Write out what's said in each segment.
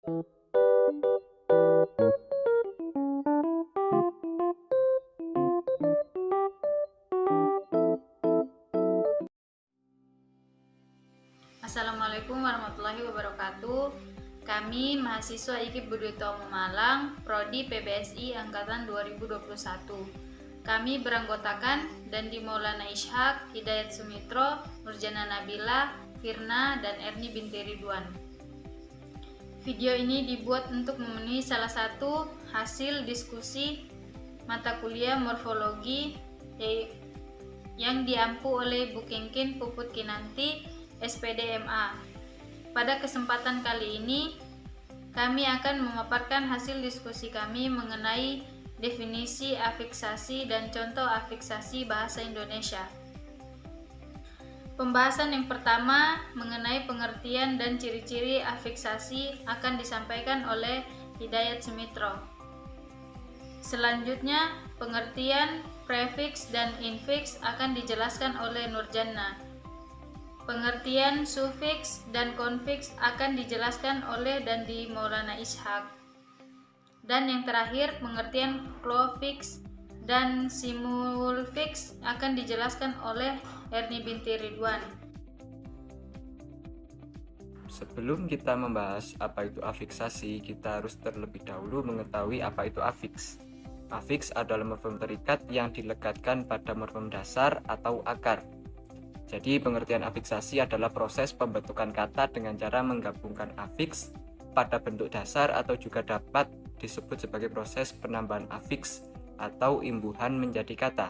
Assalamualaikum warahmatullahi wabarakatuh. Kami mahasiswa IKIP Budi Utomo Malang, Prodi PBSI Angkatan 2021. Kami beranggotakan Dandi Maulana Ishak, Hidayat Sumitro, Nurjana Nabila, Firna, dan Erni binti Ridwan. Video ini dibuat untuk memenuhi salah satu hasil diskusi mata kuliah morfologi yang diampu oleh Bu Kengkin Puput Kinanti, SPD MA. Pada kesempatan kali ini, kami akan memaparkan hasil diskusi kami mengenai definisi afiksasi dan contoh afiksasi bahasa Indonesia. Pembahasan yang pertama mengenai pengertian dan ciri-ciri afiksasi akan disampaikan oleh Hidayat Sumitro. Selanjutnya, pengertian prefiks dan infiks akan dijelaskan oleh Nurjana. Pengertian sufiks dan konfiks akan dijelaskan oleh Dandi Maulana Ishak. Dan yang terakhir, pengertian klofiks dan simulfiks akan dijelaskan oleh Erni binti Ridwan. Sebelum kita membahas apa itu afiksasi, kita harus terlebih dahulu mengetahui apa itu afiks. Afiks adalah morfem terikat yang dilekatkan pada morfem dasar atau akar. Jadi pengertian afiksasi adalah proses pembentukan kata dengan cara menggabungkan afiks pada bentuk dasar atau juga dapat disebut sebagai proses penambahan afiks atau imbuhan menjadi kata.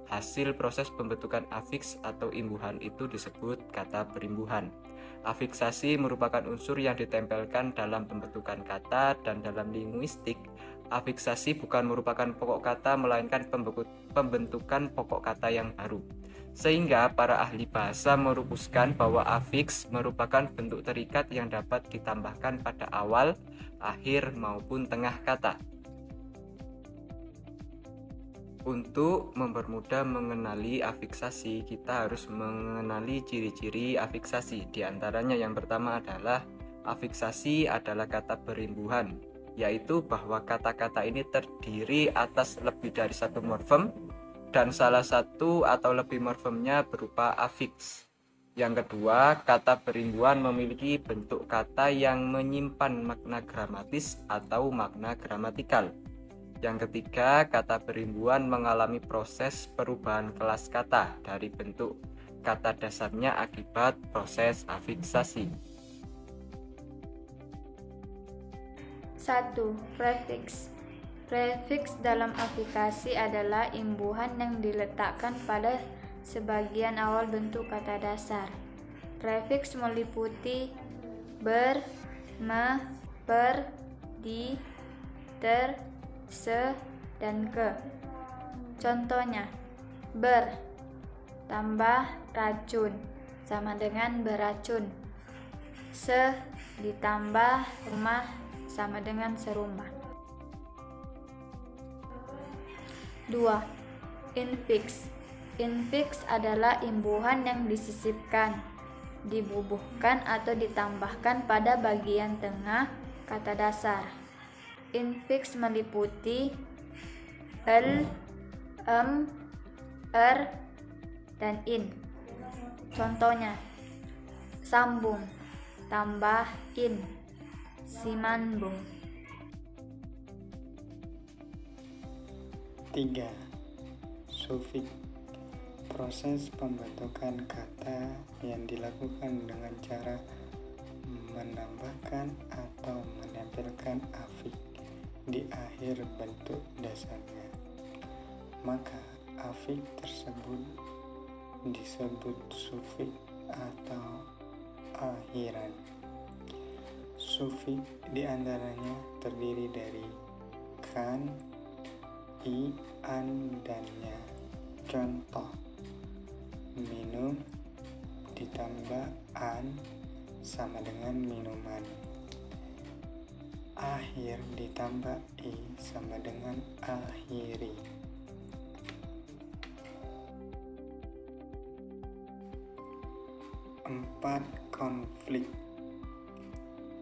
Hasil proses pembentukan afiks atau imbuhan itu disebut kata berimbuhan. Afiksasi merupakan unsur yang ditempelkan dalam pembentukan kata, dan dalam linguistik, afiksasi bukan merupakan pokok kata melainkan pembentukan pokok kata yang baru. Sehingga para ahli bahasa merumuskan bahwa afiks merupakan bentuk terikat yang dapat ditambahkan pada awal, akhir maupun tengah kata. Untuk mempermudah mengenali afiksasi, kita harus mengenali ciri-ciri afiksasi. Di antaranya yang pertama adalah afiksasi adalah kata berimbuhan, yaitu bahwa kata-kata ini terdiri atas lebih dari satu morfem dan salah satu atau lebih morfemnya berupa afiks. Yang kedua, kata berimbuhan memiliki bentuk kata yang menyimpan makna gramatis atau makna gramatikal. Yang ketiga, kata berimbuhan mengalami proses perubahan kelas kata dari bentuk kata dasarnya akibat proses afiksasi. 1. Prefiks. Prefiks dalam afiksasi adalah imbuhan yang diletakkan pada sebagian awal bentuk kata dasar. Prefiks meliputi ber, me, per, di, ter, se, dan ke. Contohnya, ber tambah racun sama dengan beracun. Se ditambah rumah sama dengan serumah. 2. Infiks. Infiks adalah imbuhan yang disisipkan, dibubuhkan atau ditambahkan pada bagian tengah kata dasar. Infiks meliputi el, er, dan in. Contohnya, sambung tambah in, simandung. 3. Sufiks. Proses pembentukan kata yang dilakukan dengan cara menambahkan atau menempelkan afiks di akhir bentuk dasarnya. Maka afiks tersebut disebut sufiks atau akhiran. Sufiks diantaranya terdiri dari kan, i, an, dan nya. Contoh, minum ditambah an sama dengan minuman. Akhir ditambah i sama dengan akhiri. 4. Konflik.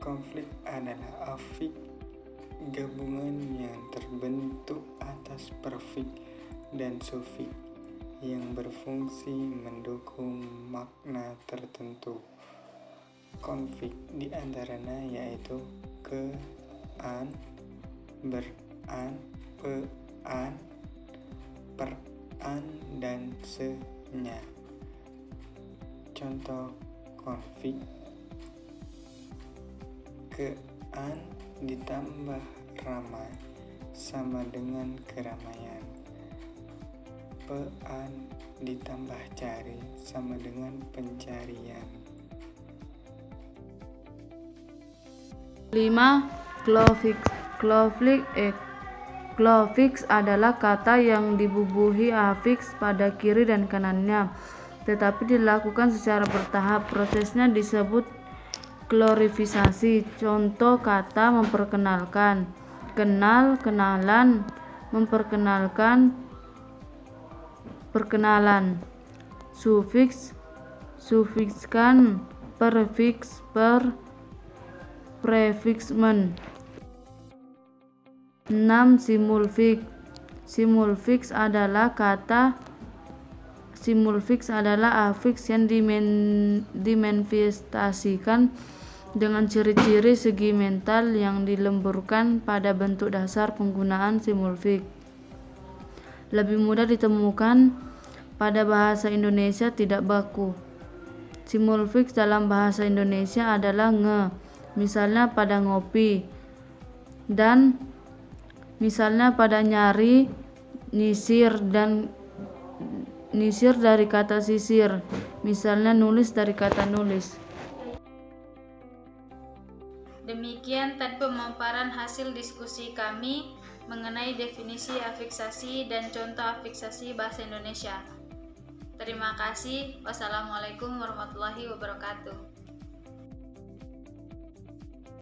Konflik adalah afik gabungan yang terbentuk atas prefik dan sufik yang berfungsi mendukung makna tertentu. Konflik di antaranya yaitu ke-an, ber-an, pe-an, per-an, dan se-nya. Contoh konflik: ke-an ditambah ramai sama dengan keramaian. Pe-an ditambah cari sama dengan pencarian. 5. Klofiks adalah kata yang dibubuhi afiks pada kiri dan kanannya, tetapi dilakukan secara bertahap. Prosesnya disebut klorifisasi. Contoh kata: memperkenalkan, kenal, kenalan, memperkenalkan, perkenalan. Sufiks, sufikskan, prefiks, prefiksmen. 6. Simulfiks adalah afiks yang dimanifestasikan dengan ciri-ciri segi mental yang dilemburkan pada bentuk dasar penggunaan simulfiks. Lebih mudah ditemukan pada bahasa Indonesia tidak baku. Simulfiks dalam bahasa Indonesia adalah nge, misalnya pada ngopi, dan misalnya pada nyari, nyisir, dan nyisir dari kata sisir, misalnya nulis dari kata nulis. Demikian tadi pemaparan hasil diskusi kami mengenai definisi afiksasi dan contoh afiksasi bahasa Indonesia. Terima kasih. Wassalamualaikum warahmatullahi wabarakatuh.